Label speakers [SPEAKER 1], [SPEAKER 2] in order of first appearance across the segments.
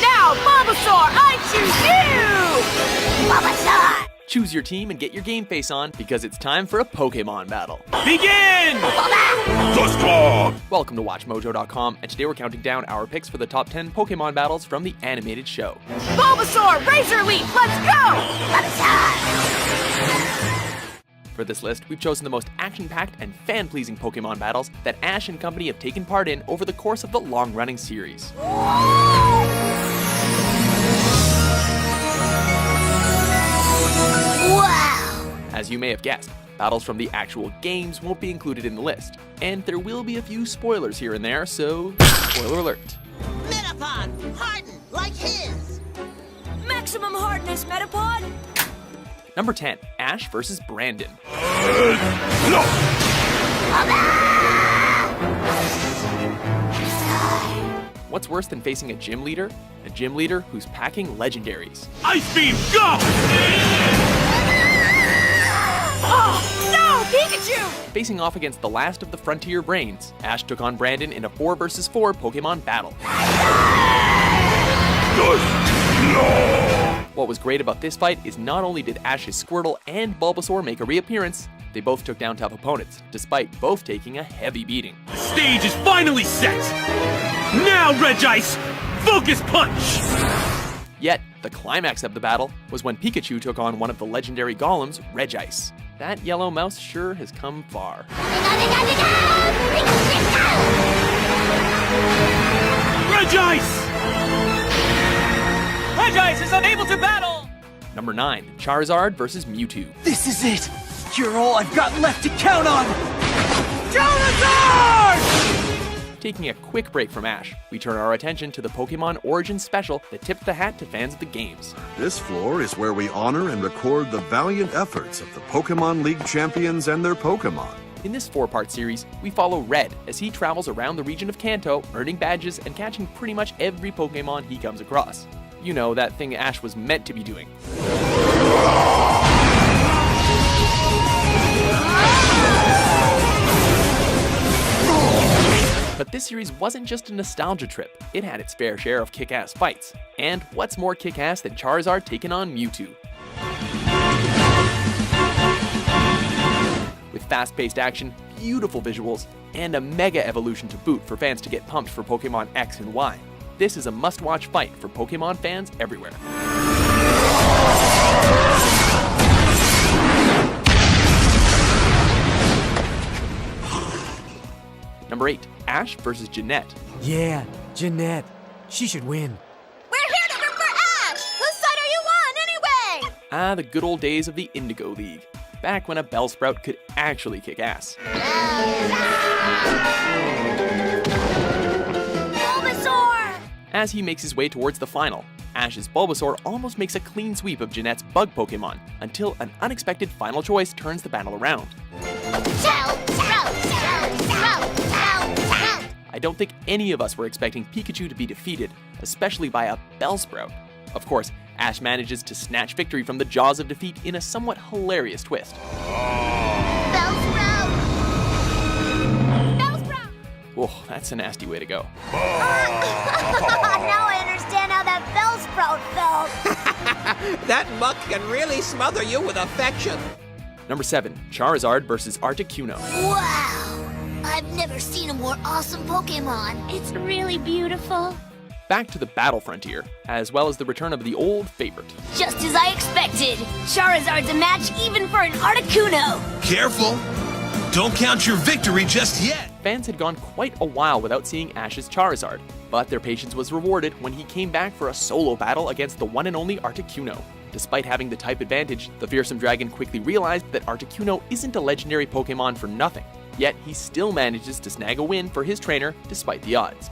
[SPEAKER 1] Now, Bulbasaur, I choose you! Bulbasaur!
[SPEAKER 2] Choose your team and get your game face on because it's time for a Pokemon battle.
[SPEAKER 3] Begin!
[SPEAKER 2] Welcome to WatchMojo.com, and today we're counting down our picks for the top 10 Pokemon battles from the animated show.
[SPEAKER 1] Bulbasaur, Razor Leaf, let's go! Bulbasaur!
[SPEAKER 2] For this list, we've chosen the most action-packed and fan-pleasing Pokemon battles that Ash and company have taken part in over the course of the long-running series.
[SPEAKER 1] Wow!
[SPEAKER 2] As you may have guessed, battles from the actual games won't be included in the list, and there will be a few spoilers here and there, so spoiler alert.
[SPEAKER 4] Metapod, hardened like his.
[SPEAKER 1] Maximum hardness, Metapod!
[SPEAKER 2] Number 10, Ash vs. Brandon. What's worse than facing a gym leader? A gym leader who's packing legendaries.
[SPEAKER 3] Ice Beam, go!
[SPEAKER 1] Oh, no, Pikachu!
[SPEAKER 2] Facing off against the last of the Frontier Brains, Ash took on Brandon in a 4 vs 4 Pokemon battle. What was great about this fight is not only did Ash's Squirtle and Bulbasaur make a reappearance, they both took down tough opponents, despite both taking a heavy beating.
[SPEAKER 3] The stage is finally set! Now, Regice, focus punch!
[SPEAKER 2] Yet, the climax of the battle was when Pikachu took on one of the legendary golems, Regice. That yellow mouse sure has come far.
[SPEAKER 3] Regice! Regice is unable to battle!
[SPEAKER 2] Number 9, Charizard vs. Mewtwo.
[SPEAKER 5] This is it! You're all I've got left to count on!
[SPEAKER 3] Charizard!
[SPEAKER 2] Taking a quick break from Ash, we turn our attention to the Pokemon Origins special that tipped the hat to fans of the games.
[SPEAKER 6] This floor is where we honor and record the valiant efforts of the Pokemon League champions and their Pokemon.
[SPEAKER 2] In this 4-part series, we follow Red as he travels around the region of Kanto, earning badges and catching pretty much every Pokemon he comes across. You know, that thing Ash was meant to be doing. But this series wasn't just a nostalgia trip, it had its fair share of kick-ass fights. And what's more kick-ass than Charizard taking on Mewtwo? With fast-paced action, beautiful visuals, and a mega evolution to boot for fans to get pumped for Pokemon X and Y, this is a must-watch fight for Pokemon fans everywhere. Number 8, Ash vs. Jeanette.
[SPEAKER 5] Yeah, Jeanette. She should win.
[SPEAKER 1] We're here to root for Ash! Whose side are you on, anyway?
[SPEAKER 2] Ah, the good old days of the Indigo League. Back when a Bellsprout could actually kick ass.
[SPEAKER 1] Bulbasaur!
[SPEAKER 2] As he makes his way towards the final, Ash's Bulbasaur almost makes a clean sweep of Jeanette's bug Pokemon, until an unexpected final choice turns the battle around. I don't think any of us were expecting Pikachu to be defeated, especially by a Bellsprout. Of course, Ash manages to snatch victory from the jaws of defeat in a somewhat hilarious twist.
[SPEAKER 1] Bellsprout! Bellsprout!
[SPEAKER 2] Oh, that's a nasty way to go.
[SPEAKER 1] Now I understand how that Bellsprout felt.
[SPEAKER 4] That muck can really smother you with affection.
[SPEAKER 2] Number 7, Charizard vs. Articuno.
[SPEAKER 1] Wow! I've never seen a more awesome Pokemon. It's really beautiful.
[SPEAKER 2] Back to the battle frontier, as well as the return of the old favorite.
[SPEAKER 1] Just as I expected. Charizard's a match even for an Articuno.
[SPEAKER 7] Careful! Don't count your victory just yet!
[SPEAKER 2] Fans had gone quite a while without seeing Ash's Charizard, but their patience was rewarded when he came back for a solo battle against the one and only Articuno. Despite having the type advantage, the fearsome dragon quickly realized that Articuno isn't a legendary Pokemon for nothing. Yet he still manages to snag a win for his trainer despite the odds.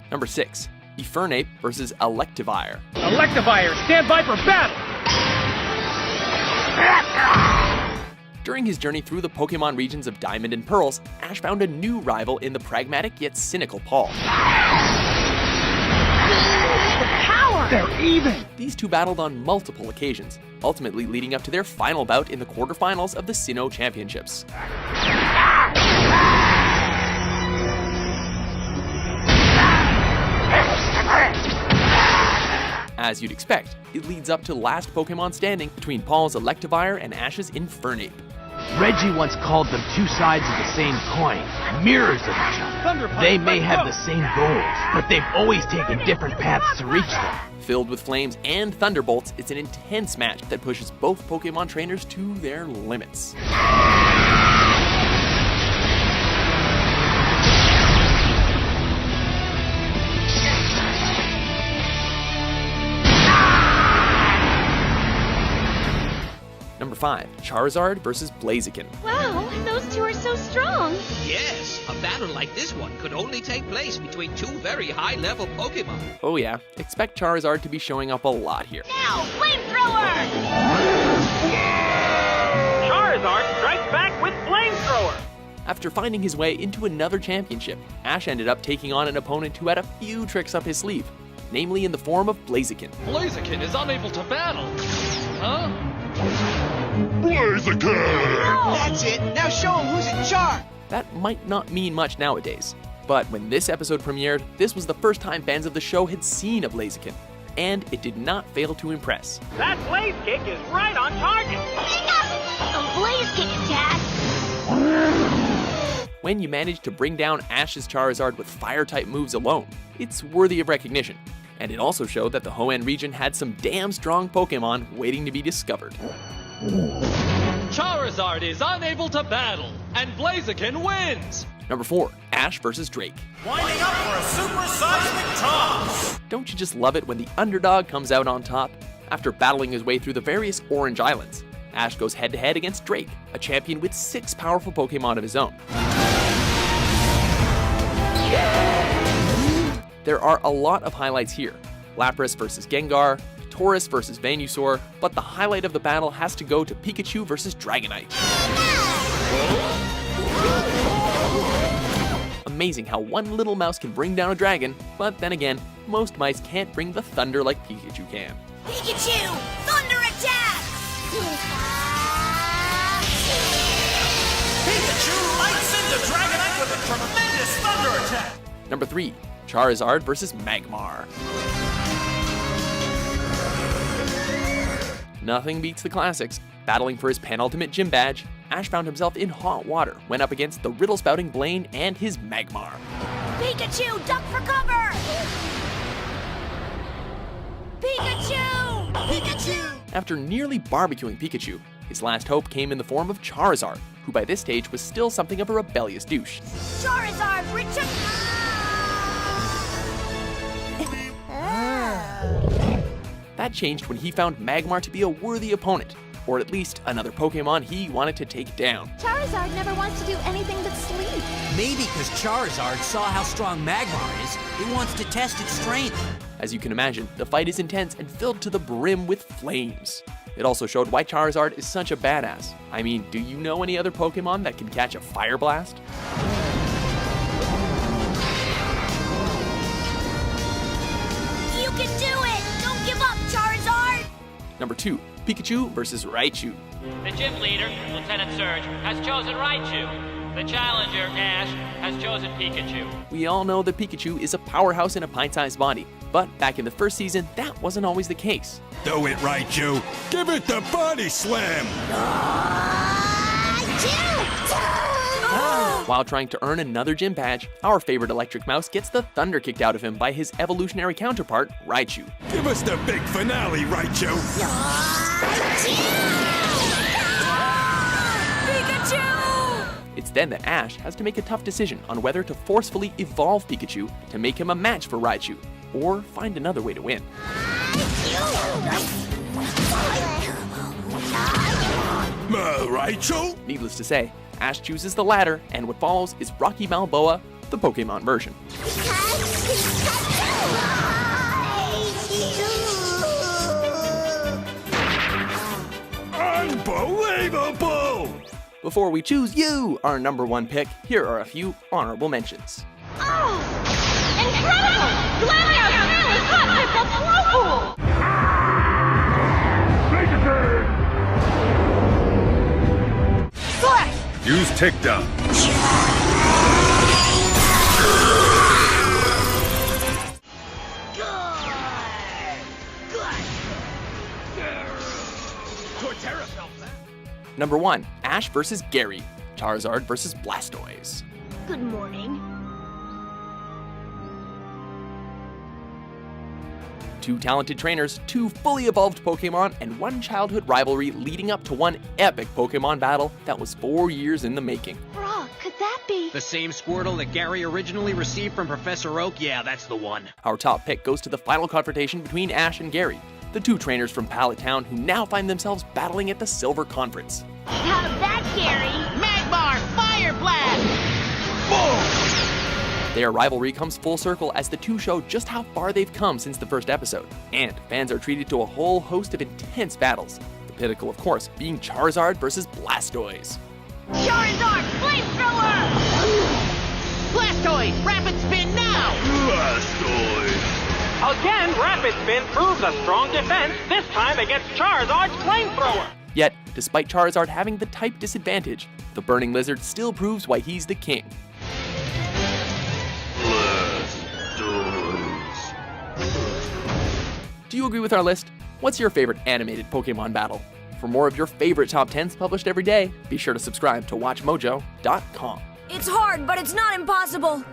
[SPEAKER 2] Number 6, Infernape vs. Electivire.
[SPEAKER 3] Electivire, stand by for battle!
[SPEAKER 2] During his journey through the Pokemon regions of Diamond and Pearls, Ash found a new rival in the pragmatic yet cynical Paul.
[SPEAKER 1] Power!
[SPEAKER 5] They're even!
[SPEAKER 2] These two battled on multiple occasions, ultimately leading up to their final bout in the quarterfinals of the Sinnoh Championships. As you'd expect, it leads up to last Pokemon standing between Paul's Electivire and Ash's Infernape.
[SPEAKER 8] Reggie once called them two sides of the same coin, mirrors of each other. They may have the same goals, but they've always taken different paths to reach them.
[SPEAKER 2] Filled with flames and thunderbolts, it's an intense match that pushes both Pokemon trainers to their limits. Number 5, Charizard versus Blaziken.
[SPEAKER 9] Wow, those two are so strong.
[SPEAKER 4] Yes, a battle like this one could only take place between two very high-level Pokemon.
[SPEAKER 2] Oh yeah, expect Charizard to be showing up a lot here.
[SPEAKER 1] Now, flamethrower!
[SPEAKER 3] Charizard strikes back with Flamethrower!
[SPEAKER 2] After finding his way into another championship, Ash ended up taking on an opponent who had a few tricks up his sleeve, namely in the form of Blaziken.
[SPEAKER 10] Blaziken is unable to battle. Huh?
[SPEAKER 7] Blaziken!
[SPEAKER 5] That's it! Now show him who's in charge!
[SPEAKER 2] That might not mean much nowadays, but when this episode premiered, this was the first time fans of the show had seen a Blaziken, and it did not fail to impress.
[SPEAKER 3] That Blaze Kick is right on target!
[SPEAKER 1] A Blaze Kick attack!
[SPEAKER 2] When you manage to bring down Ash's Charizard with Fire-type moves alone, it's worthy of recognition. And it also showed that the Hoenn region had some damn strong Pokemon waiting to be discovered.
[SPEAKER 10] Charizard is unable to battle, and Blaziken wins!
[SPEAKER 2] Number 4, Ash versus Drake.
[SPEAKER 3] Winding up for a super seismic toss!
[SPEAKER 2] Don't you just love it when the underdog comes out on top? After battling his way through the various Orange Islands, Ash goes head-to-head against Drake, a champion with 6 powerful Pokemon of his own. There are a lot of highlights here. Lapras versus Gengar, Tauros versus Venusaur, but the highlight of the battle has to go to Pikachu versus Dragonite. Amazing how one little mouse can bring down a dragon, but then again, most mice can't bring the thunder like Pikachu can.
[SPEAKER 1] Pikachu! Thunder attack!
[SPEAKER 3] Pikachu lights into Dragonite with a tremendous thunder attack!
[SPEAKER 2] Number 3, Charizard versus Magmar. Nothing beats the classics. Battling for his penultimate gym badge, Ash found himself in hot water when up against the riddle-spouting Blaine and his Magmar.
[SPEAKER 1] Pikachu, duck for cover! Pikachu! Pikachu!
[SPEAKER 2] After nearly barbecuing Pikachu, his last hope came in the form of Charizard, who by this stage was still something of a rebellious douche.
[SPEAKER 1] Charizard, return!
[SPEAKER 2] That changed when he found Magmar to be a worthy opponent, or at least another Pokemon he wanted to take down.
[SPEAKER 9] Charizard never wants to do anything but sleep.
[SPEAKER 5] Maybe because Charizard saw how strong Magmar is, he wants to test its strength.
[SPEAKER 2] As you can imagine, the fight is intense and filled to the brim with flames. It also showed why Charizard is such a badass. I mean, do you know any other Pokemon that can catch a Fire Blast?
[SPEAKER 1] You can do it! Don't give up, Charizard!
[SPEAKER 2] Number 2, Pikachu versus Raichu.
[SPEAKER 11] The gym leader, Lieutenant Surge, has chosen Raichu. The challenger, Ash, has chosen Pikachu.
[SPEAKER 2] We all know that Pikachu is a powerhouse in a pint-sized body, but back in the first season, that wasn't always the case.
[SPEAKER 7] Do it, Raichu. Give it the body slam.
[SPEAKER 2] While trying to earn another gym badge, our favorite electric mouse gets the thunder kicked out of him by his evolutionary counterpart, Raichu.
[SPEAKER 7] Give us the big finale, Raichu.
[SPEAKER 1] Pikachu!
[SPEAKER 2] It's then that Ash has to make a tough decision on whether to forcefully evolve Pikachu to make him a match for Raichu, or find another way to win.
[SPEAKER 7] Raichu?
[SPEAKER 2] Needless to say, Ash chooses the latter, and what follows is Rocky Balboa, the Pokemon version.
[SPEAKER 7] Unbelievable!
[SPEAKER 2] Before we choose you, our number 1 pick, here are a few honorable mentions.
[SPEAKER 9] Oh! Incredible! Glameout really hot with the flow pool!
[SPEAKER 3] Use takedown.
[SPEAKER 2] Number 1. Ash vs. Gary. Charizard vs. Blastoise.
[SPEAKER 1] Good morning.
[SPEAKER 2] Two talented trainers, two fully evolved Pokemon, and one childhood rivalry leading up to one epic Pokemon battle that was 4 years in the making.
[SPEAKER 9] Brock, could that be?
[SPEAKER 5] The same Squirtle that Gary originally received from Professor Oak? Yeah, that's the one.
[SPEAKER 2] Our top pick goes to the final confrontation between Ash and Gary, the two trainers from Pallet Town who now find themselves battling at the Silver Conference.
[SPEAKER 1] How's that, Gary?
[SPEAKER 4] Magmar, Fire Blast!
[SPEAKER 2] Their rivalry comes full circle as the two show just how far they've come since the first episode, and fans are treated to a whole host of intense battles. The pinnacle, of course, being Charizard vs. Blastoise.
[SPEAKER 1] Charizard, flamethrower!
[SPEAKER 4] Blastoise, Rapid Spin now!
[SPEAKER 11] Again, Rapid Spin proves a strong defense, this time against Charizard's flamethrower.
[SPEAKER 2] Yet, despite Charizard having the type disadvantage, the Burning Lizard still proves why he's the king. Do you agree with our list? What's your favorite animated Pokemon battle? For more of your favorite top 10s published every day, be sure to subscribe to WatchMojo.com.
[SPEAKER 9] It's hard, but it's not impossible.